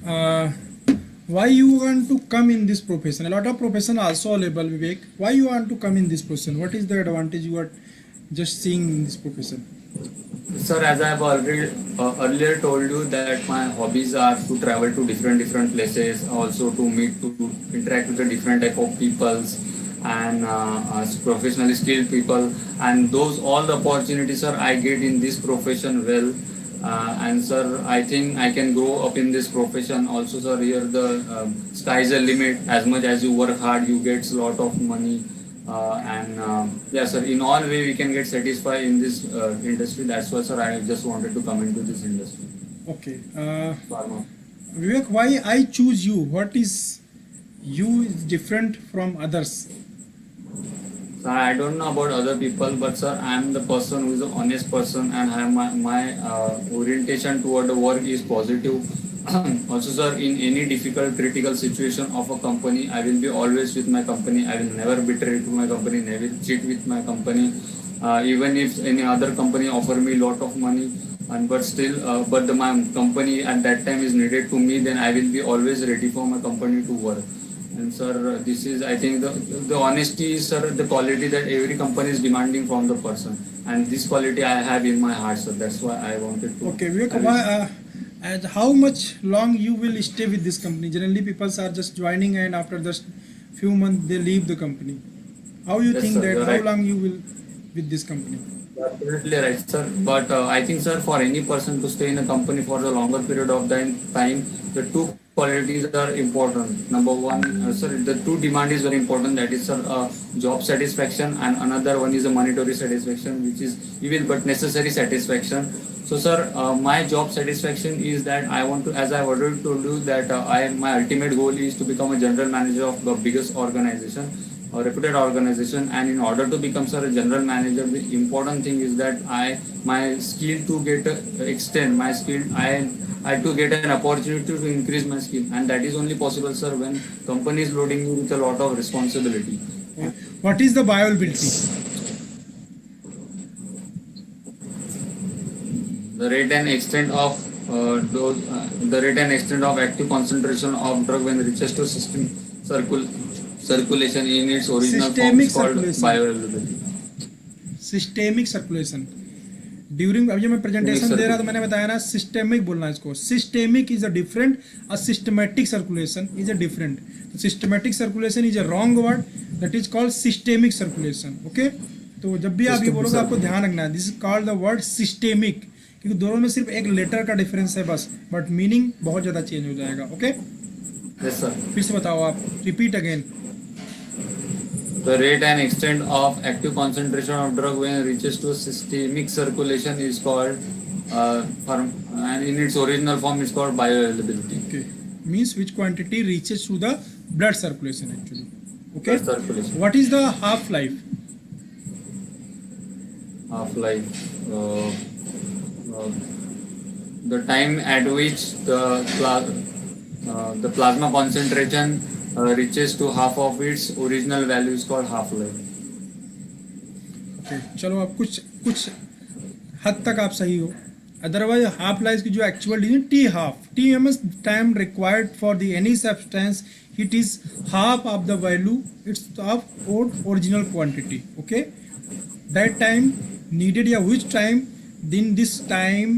uh, why you want to come in this profession? A lot of profession also available, Vivek. Why you want to come in this profession? What is the advantage you are just seeing in this profession? Sir, as I have already earlier told you that my hobbies are to travel to different places, also to meet, to interact with the different type of peoples and professionally skilled people, and those all the opportunities, sir, I get in this profession well. And sir, I think I can grow up in this profession. Also, sir, here the sky is the limit. As much as you work hard, you get a lot of money. And yeah, sir, in all way we can get satisfied in this industry. That's why, sir, I just wanted to come into this industry. Okay. Pharma. Vivek, why I choose you? What is you is different from others? Sir, I don't know about other people, but sir, I am the person who is an honest person, and I have my orientation toward the work is positive. Also, sir, in any difficult, critical situation of a company, I will be always with my company. I will never betray to my company, never cheat with my company. Even if any other company offer me lot of money, and but still, but my company at that time is needed to me, then I will be always ready for my company to work. And sir, this is, I think, the honesty is, sir, the quality that every company is demanding from the person, and this quality I have in my heart, sir. That's why I wanted to. Okay, Vivek, why, and how much long you will stay with this company? Generally, people are just joining and after just few months they leave the company. How you Yes, think sir, that? you're How right. long you will with this company? Absolutely right, sir. But I think, sir, for any person to stay in a company for a longer period of time, the two qualities are important. Number one, sir, the two demand is very important. That is, sir, job satisfaction, and another one is a monetary satisfaction, which is even but necessary satisfaction. So, sir, my job satisfaction is that I want to, as I already told you, that my ultimate goal is to become a general manager of the biggest organization, a reputed organization. And in order to become, sir, a general manager, the important thing is that my skill to get extend my skill. I to get an opportunity to increase my skill, and that is only possible, sir, when company is loading you with a lot of responsibility. What is the viability? The rate and extent of the rate and extent of active concentration of drug when reaches to circulation in its original form Systemic is called circulation. bioavailability. Systemic circulation during, अभी जो मैं presentation दे रहा तो मैंने बताया ना systemic बोलना है इसको. Systemic is a different, a systematic circulation is a different. Systematic circulation is a wrong word, that is called systemic circulation. Okay, तो जब भी आप ये बोलोगे आपको ध्यान रखना है, this is called the word systemic, क्योंकि दोनों में सिर्फ एक लेटर का डिफरेंस है बस, बट मीनिंग बहुत ज़्यादा चेंज हो जाएगा. Okay, Yes, sir. फिर से बताओ आप, repeat again. The rate and extent of active concentration of drug when it reaches to systemic circulation is called, and in its original form is called bioavailability. Okay, means which quantity reaches to the blood circulation actually. Okay, Blood circulation. what is the half life? Half life. Uh, the time at which the plasma concentration reaches to half of its original value is called half life. Okay, चलो अब कुछ कुछ हद तक आप सही हो. Otherwise half life की जो actual degree T half, T means time required for the any substance, it is half of the value it's of original quantity. Okay, that time needed, या which time, in this time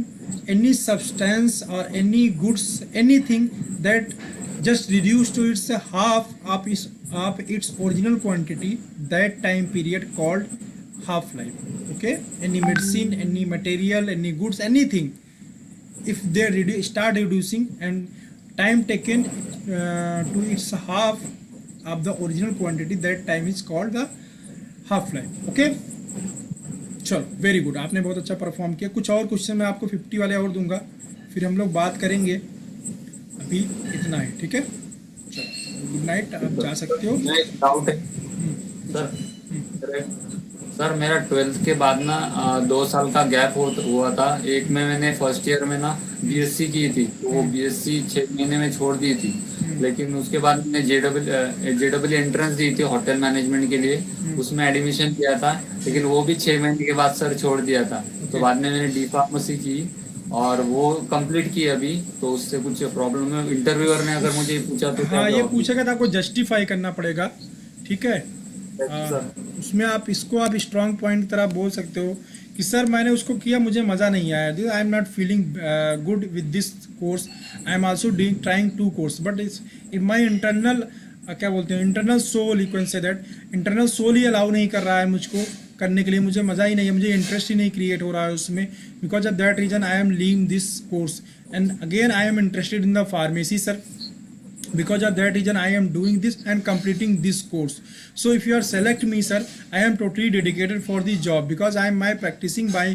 any substance or any goods, anything that just reduced to its half of its original quantity, that time period called half life. Okay, any medicine, any material, any goods, anything, if they start reducing and time taken to its half of the original quantity, that time is called the half life. Okay, चलो very good, आपने बहुत अच्छा perform किया. कुछ और question मैं आपको 50 वाले और दूंगा, फिर हम लोग बात करेंगे. अभी इतना है, ठीक है. चलो गुड नाइट, आप जा सकते हो. डाउट है सर. सर, मेरा 12th के बाद ना 2 साल का गैप हुआ था. एक में मैंने फर्स्ट ईयर में ना बीएससी की थी, तो वो बीएससी 6 महीने में छोड़ दी थी. लेकिन उसके बाद मैंने जेडब्ल्यू एंट्रेंस दी थी होटल मैनेजमेंट के लिए, उसमें एडमिशन किया था, लेकिन वो भी 6 महीने के बाद सर छोड़ दिया था. तो बाद में मैंने डी फार्मेसी की, और वो कंप्लीट की अभी, तो उससे कुछ प्रॉब्लम है? इंटरव्यूअर ने अगर मुझे पूछा तो क्या हाँ, ये जवाब दूँ? पूछेगा तो आपको जस्टिफाई करना पड़ेगा, ठीक है। हाँ, सर। उसमें आप इसको आप स्ट्रांग पॉइंट की तरह बोल सकते हो कि सर मैंने उसको किया, मुझे मज़ा नहीं आया, I am not feeling good with this course, I am also doing trying to course but it's in my internal, क्या बोलते हैं, internal soul, you can say that internal soul ही अलाउ नहीं कर रहा है मुझको करने के लिए, मुझे मज़ा ही नहीं है, मुझे इंटरेस्ट ही नहीं क्रिएट हो रहा है उसमें, because of that reason I am leaving this course and again I am interested in the pharmacy sir, because of that reason I am doing this and completing this course. So if you are select me sir, I am totally dedicated for the job because I am my practicing by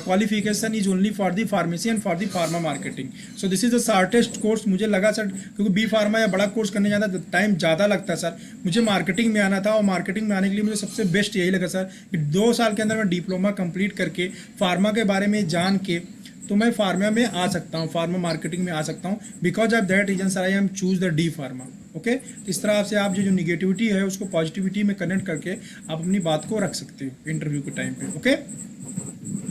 qualification is only for the pharmacy and for the pharma marketing. So this is the shortest course मुझे लगा sir, क्योंकि B pharma या बड़ा course करने जाता है time ज़्यादा लगता है सर, मुझे मार्केटिंग में आना था और मार्केटिंग में आने के लिए मुझे सबसे बेस्ट यही लगा सर कि 2 साल के अंदर मैं डिप्लोमा कंप्लीट करके फार्मा के बारे में जान के तो मैं फार्मा में आ सकता हूँ, फार्मा मार्केटिंग में आ सकता हूँ, because of that reason sir I am choose the D pharma. Okay, इस तरह से आप जो निगेटिविटी है उसको पॉजिटिविटी में कनेक्ट करके आप अपनी बात को रख सकते हो इंटरव्यू के टाइम पे। ओके,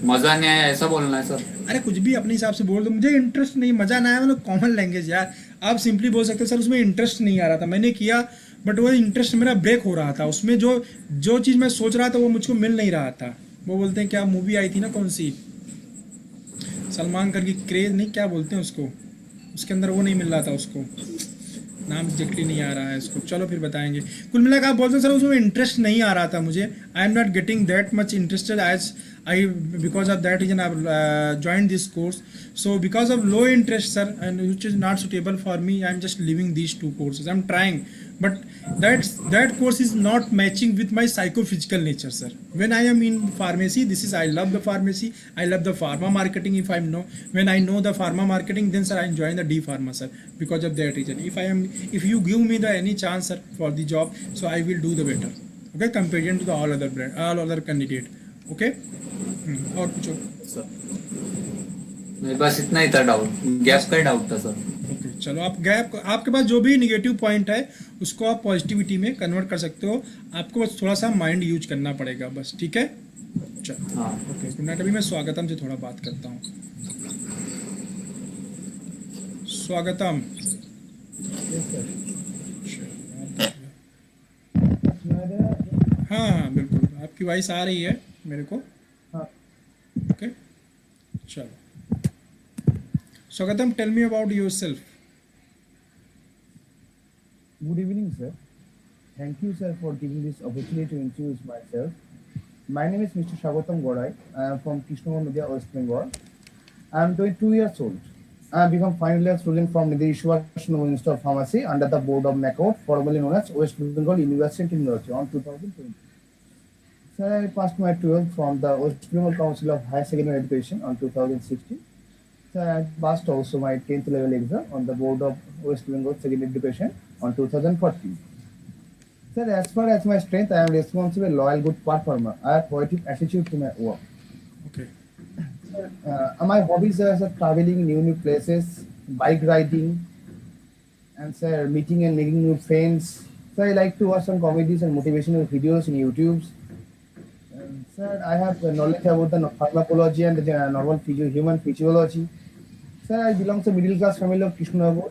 मजा नहीं आया ऐसा बोलना है सर? अरे कुछ भी अपने हिसाब से बोल दो, मुझे इंटरेस्ट नहीं, मजा ना आया मतलब कॉमन लैंग्वेज यार, आप सिंपली बोल सकते हो सर उसमें इंटरेस्ट नहीं आ रहा था, मैंने किया बट वो इंटरेस्ट मेरा ब्रेक हो रहा था, उसमें जो जो चीज़ मैं सोच रहा था वो मुझको मिल नहीं रहा था। वो बोलते हैं क्या मूवी आई थी ना, कौन सी, सलमान खान की क्रेज नहीं, क्या बोलते हैं उसको, उसके अंदर वो नहीं मिल रहा था उसको, नाम एग्जैक्टली नहीं आ रहा है इसको, चलो फिर बताएंगे। कुल मिलाकर आप बोलते हैं सर उसमें इंटरेस्ट नहीं आ रहा था मुझे, I am not getting that much interested as I, because of that reason I join this course, so because of low interest sir and which is not suitable for me, I am just living these 2 courses, I am trying but that course is not matching with my psychophysical nature sir. When I am in pharmacy, this is I love the pharmacy, I love the pharma marketing, if I know, when I know the pharma marketing, then sir I join the D pharma sir, because of that reason if you give me the any chance sir for the job, so I will do the better, okay, compared to the all other candidate. Okay, और कुछ और? Sir मेरे पास इतना ही था doubt, gap का doubt था sir. Okay, चलो आप गैप, आपके पास जो भी निगेटिव पॉइंट है उसको आप पॉजिटिविटी में कन्वर्ट कर सकते हो, आपको बस थोड़ा सा माइंड यूज करना पड़ेगा बस, ठीक है। चलो हाँ ओके, गुड नाइट। अभी मैं स्वागतम से थोड़ा बात करता हूँ। स्वागतम। हाँ हाँ बिल्कुल, आपकी वॉइस आ रही है मेरे को। ओके चलो, स्वागतम, tell me about yourself. Good evening, sir. Thank you, sir, for giving this opportunity to introduce myself. My name is Mr. Shagwatam Gorai. I am from Krishnagir, Nadia, West Bengal. I am 22 years old. I have become final year student from the Ishwar Institute of Pharmacy under the board of NACOT, formerly known as West Bengal University Technology, on 2020. Sir, I passed my 12th from the West Bengal Council of Higher Secondary Education on 2016. Sir, I passed also my 10th level exam on the board of West Bengal Secondary Education on 2014. Sir, as far as my strength, I am responsible, loyal, good performer. I have positive attitude to my work. Okay. My hobbies are sir, traveling new places, bike riding, and sir, meeting and making new friends. So I like to watch some comedies and motivational videos in YouTube. Sir, I have knowledge about the pharmacology and the normal human physiology. Sir, I belong to middle class family of Krishnagir.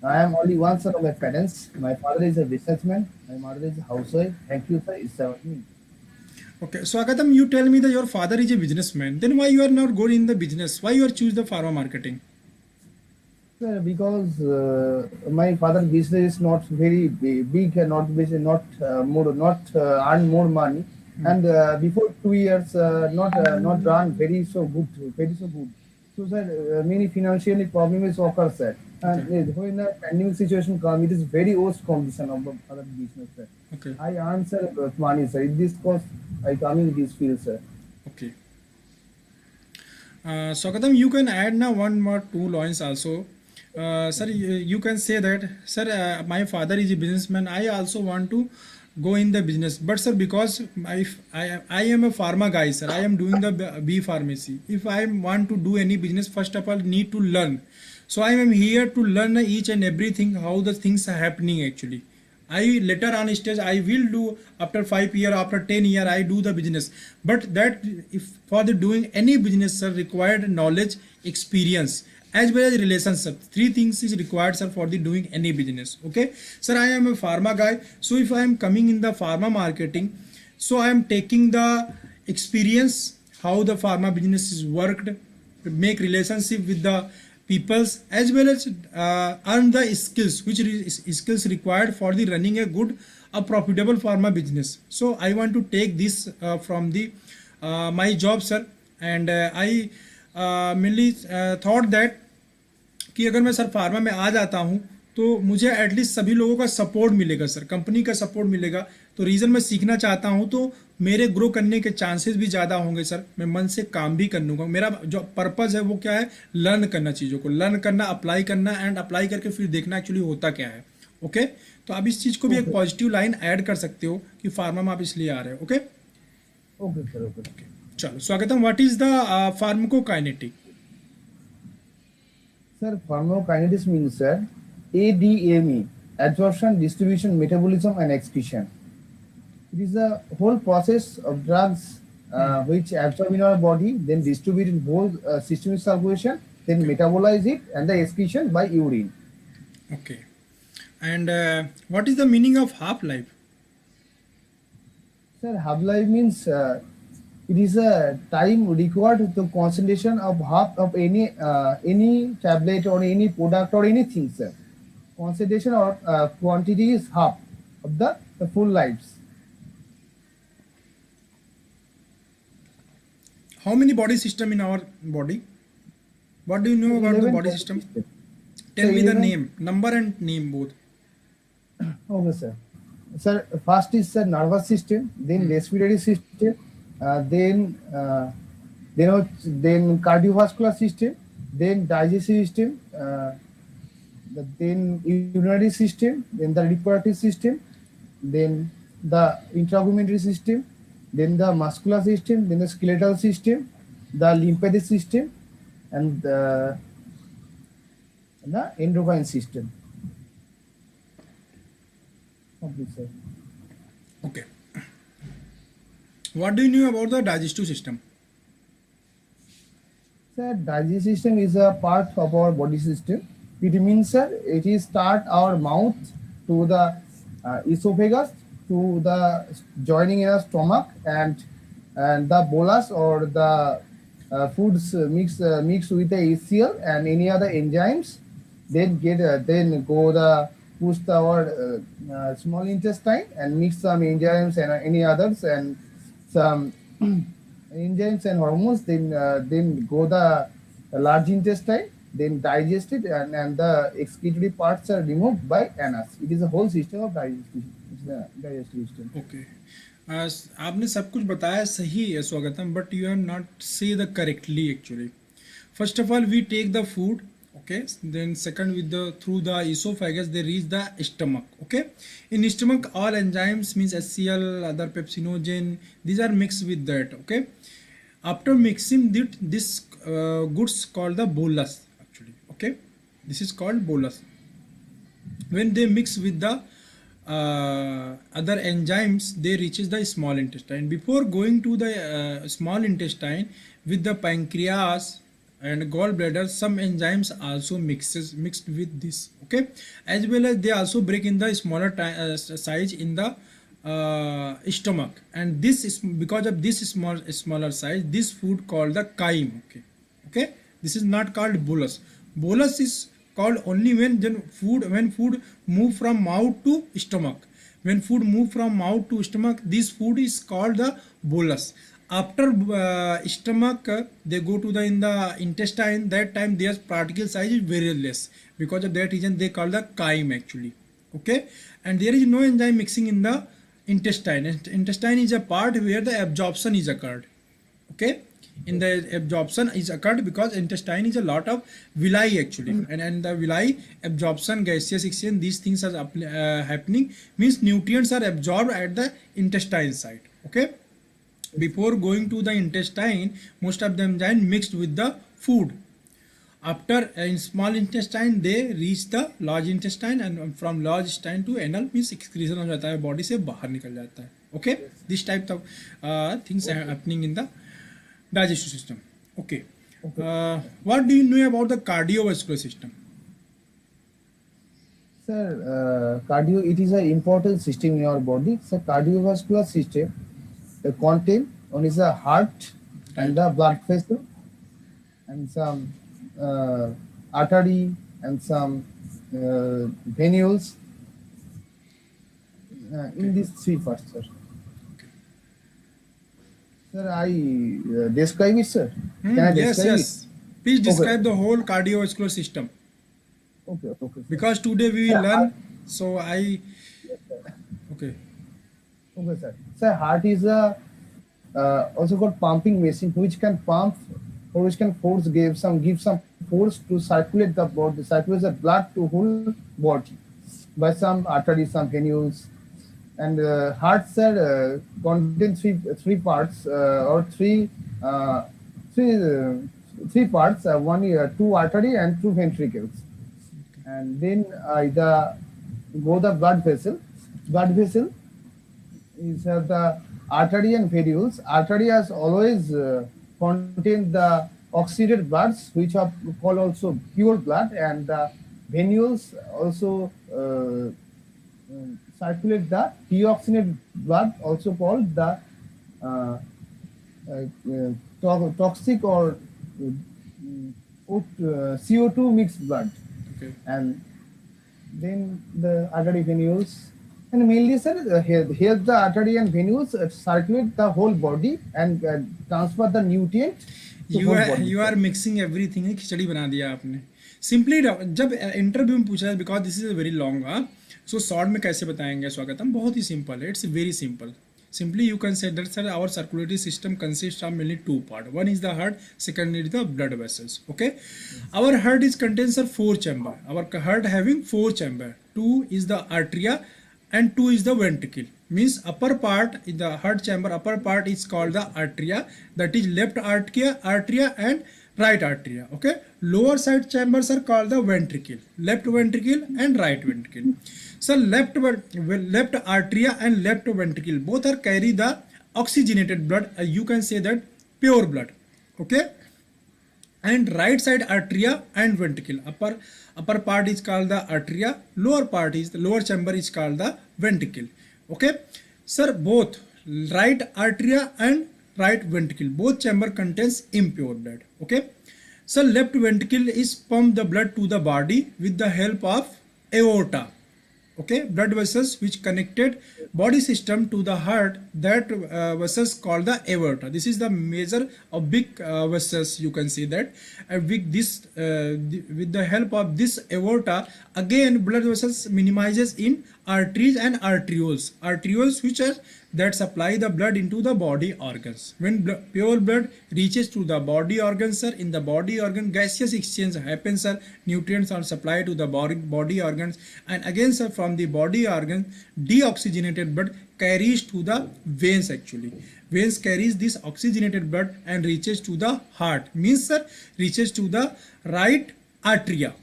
I am only one son of my parents. My father is a businessman. My mother is a housewife. Thank you, sir. It's about me. Okay, so Agatam, you tell me that your father is a businessman. Then why you are not good in the business? Why you are choose the pharma marketing? Sir, because my father's business is not very big and not earn more money. And before 2 years, not run very so good. So sir, many financially problems occur, sir. And when a pandemic situation comes, it is very worst condition of the other business, sir. Okay. I answer money, sir. In this course, I come in this field, sir. Okay. So Agatam, you can add now 1 more 2 lines also. Sir, you can say that, sir, my father is a businessman. I also want to go in the business, but sir, because I am a pharma guy, sir, I am doing the B pharmacy. If I want to do any business, first of all need to learn. So I am here to learn each and everything, how the things are happening actually. I later on stage I will do after 5 year, after 10 year I do the business. But that if for the doing any business sir required knowledge, experience as well as relationship. Three things is required sir for the doing any business. Okay sir, I am a pharma guy, so if I am coming in the pharma marketing, so I am taking the experience how the pharma business is worked, make relationship with the peoples, as well as earn the skills which skills required for the running a good a profitable pharma business. So I want to take this from the my job sir, and I mainly thought that कि अगर मैं sir pharma में आ जाता हूँ तो मुझे at least सभी लोगों का सपोर्ट मिलेगा सर, कंपनी का सपोर्ट मिलेगा, तो रीज़न मैं सीखना चाहता हूँ तो मेरे ग्रो करने के चांसेस भी ज़्यादा होंगे सर, मैं मन से काम भी कर लूँगा। मेरा जो पर्पज़ है वो क्या है, लर्न करना, चीज़ों को लर्न करना, अप्लाई करना, एंड अप्लाई करके फिर देखना एक्चुअली होता क्या है। ओके तो आप इस चीज़ को भी एक पॉजिटिव लाइन ऐड कर सकते हो कि फार्मा में आप इसलिए आ रहे हो। Okay okay sir, okay. चलो स्वागतम। What is the pharmacokinetic? Sir, pharmacokinetics means, sir, ADME, absorption, distribution, metabolism, and excretion. It is the whole process of drugs which absorb in our body, then distribute in whole systemic circulation, then metabolize it, and the excretion by urine. Okay. And what is the meaning of half-life? Sir, half-life means it is a time required to concentration of half of any tablet or any product or anything, sir. Concentration or quantity is half of the full lives. How many body system in our body? What do you know about the body system? Tell me the name, number and name both. Okay, sir. Sir, first is sir nervous system, then respiratory system, then cardiovascular system, then digestive system, then urinary system, then the reproductive system, then the intragumentary system, then the muscular system, then the skeletal system, the lymphatic system, and the endocrine system. Okay, sir. Okay. What do you know about the digestive system? Sir, digestive system is a part of our body system. It means, sir, it is start our mouth to the esophagus to the joining in our stomach, and the bolus or the foods mix with the HCl and any other enzymes, then go the push our small intestine and mix some enzymes and any others and some enzymes and hormones, then go the large intestine, then digest it, and the excretory parts are removed by anus. It is a whole system of digestive system. Okay. आपने सब कुछ बताया सही है स्वागतम, but you have not say the correctly actually. First of all, we take the food, okay, then second with the through the esophagus they reach the stomach. Okay, in stomach all enzymes means HCl, other pepsinogen, these are mixed with that. Okay, after mixing this goods called the bolus actually. Okay, this is called bolus. When they mix with the other enzymes, they reaches the small intestine. Before going to the small intestine, with the pancreas and gallbladder, some enzymes also mixed with this. Okay, as well as they also break in the smaller size in the stomach, and this is because of this smaller size, this food called the chyme. Okay, this is not called bolus. Bolus is called only when food move from mouth to stomach. When food move from mouth to stomach, this food is called the bolus. After stomach, they go to the in the intestine. That time their particle size is very less. Because of that reason, they call the chyme actually. Okay, and there is no enzyme mixing in the intestine. Intestine is a part where the absorption is occurred. Okay, in the absorption is occurred because intestine is a lot of villi actually, and the villi absorption, gaseous exchange, these things are happening, means nutrients are absorbed at the intestine side. Okay, before going to the intestine, most of them enzyme mixed with the food. After in small intestine they reach the large intestine and from large intestine to anal means excretion हो जाता है, body से बाहर निकल जाता है. Okay, this type of things are happening in the digestive system. Okay, what do you know about the cardiovascular system? Sir, cardio, it is an important system in our body. So cardiovascular system contain one is the heart and the blood vessel and some artery and some venules in these three parts, sir. Sir, I describe it, sir. Can I Yes, describe yes. Please describe the whole cardiovascular system. it? Okay, okay. Sir. Because today we will learn, so I. Okay. Okay, sir. Sir, heart is a also called pumping machine, which can pump or which can give some force to circulate the body, circulate the blood to whole body by some arteries, some venules. And heart, sir, contains three parts or three parts. One two artery and two ventricles. And then the blood vessel. Blood vessel is the artery and venules. Artery has always contain the oxygenated bloods, which are called also pure blood, and the venules also circulate the deoxygenated blood, also called the toxic or CO2 mixed blood. Okay. And then the artery venules, and mainly, sir, help the artery and venules circulate the whole body and transfer the nutrient to whole body. You are mixing everything. खिचड़ी बना दिया आपने. Simply जब interview में पूछा, because this is a very long, so short में कैसे बताएंगे स्वागतम? बहुत ही सिंपल है. It's very simple. Simply you can say that, sir, our circulatory system consists of mainly two parts. One is the heart, second is the blood vessels. Okay, our heart is contains of four chamber. Our heart having four chamber. Two is the arteria and two is the ventricle. Means upper part in the heart chamber, upper part is called the arteria, that is left arteria and right arteria. Okay, lower side chambers are called the ventricle, left ventricle and right ventricle. So left arteria and left ventricle both are carry the oxygenated blood, you can say that pure blood. Okay, and right side arteria and ventricle, upper part is called the arteria, lower part is the lower chamber is called the ventricle. Okay, sir, both right arteria and right ventricle, both chamber contains impure blood. Okay, so left ventricle is pump the blood to the body with the help of aorta. Okay, blood vessels which connected body system to the heart, that vessels called the aorta. This is the major of big vessels, you can see that. And with this with the help of this aorta, again blood vessels minimizes in arteries and arterioles which are that supply the blood into the body organs. When pure blood reaches to the body organs, sir, in the body organ gaseous exchange happens, sir, nutrients are supplied to the body organs, and again, sir, from the body organ deoxygenated blood carries to the veins. Actually veins carries this oxygenated blood and reaches to the heart, means, sir, reaches to the right arteria.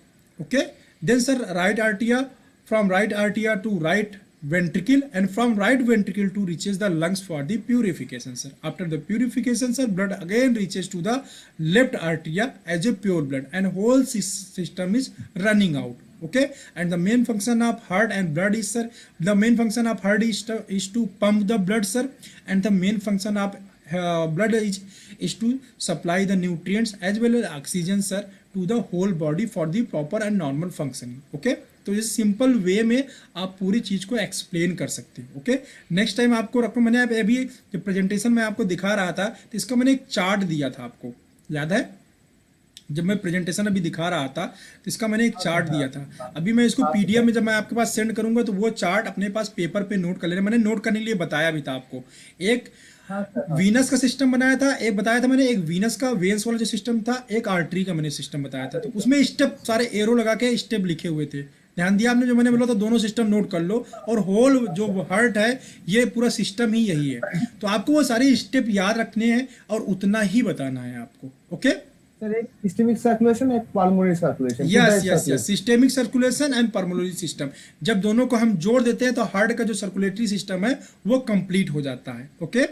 Okay, then, sir, right arteria, from right arteria to right ventricle, and from right ventricle to reaches the lungs for the purification, sir. After the purification, sir, blood again reaches to the left arteria as a pure blood, and whole system is running out. Okay, and the main function of heart and blood is, sir, the main function of heart is to pump the blood, sir, and the main function of blood is to supply the nutrients as well as oxygen, sir, to the whole body for the proper and normal functioning. Okay, तो इस simple way में आप पूरी चीज को explain कर सकते हैं. ओके, नेक्स्ट टाइम आपको रखो, मैंने अभी जब प्रेजेंटेशन में आपको दिखा रहा था तो इसका मैंने एक चार्ट दिया था, आपको याद है? जब मैं प्रेजेंटेशन अभी दिखा रहा था तो इसका मैंने एक चार्ट दिया था. अभी मैं इसको पीडीएफ में जब मैं आपके पास सेंड करूंगा तो वो चार्ट अपने पास पेपर पे नोट कर लेना. मैंने नोट करने के लिए बताया भी था आपको. एक वीनस का सिस्टम बनाया था, एक बताया था मैंने, एक वीनस का वेन्स वाला जो सिस्टम था, एक आर्टरी का मैंने सिस्टम बताया था. तो उसमें स्टेप सारे एरो लगा के स्टेप लिखे हुए थे. ध्यान दिया आपने जो मैंने बोला था? दोनों सिस्टम नोट कर लो, और होल जो हार्ट है ये पूरा सिस्टम ही यही है. तो आपको वो सारे स्टेप याद रखने हैं और उतना ही बताना है आपको. ओके, सर एक सिस्टेमिक सर्कुलेशन, एक pulmonary circulation. Yes yes yes, systemic circulation and pulmonary system, जब दोनों को हम जोड़ देते हैं तो हार्ट का जो सर्कुलेटरी सिस्टम है वो कंप्लीट हो जाता है। ओके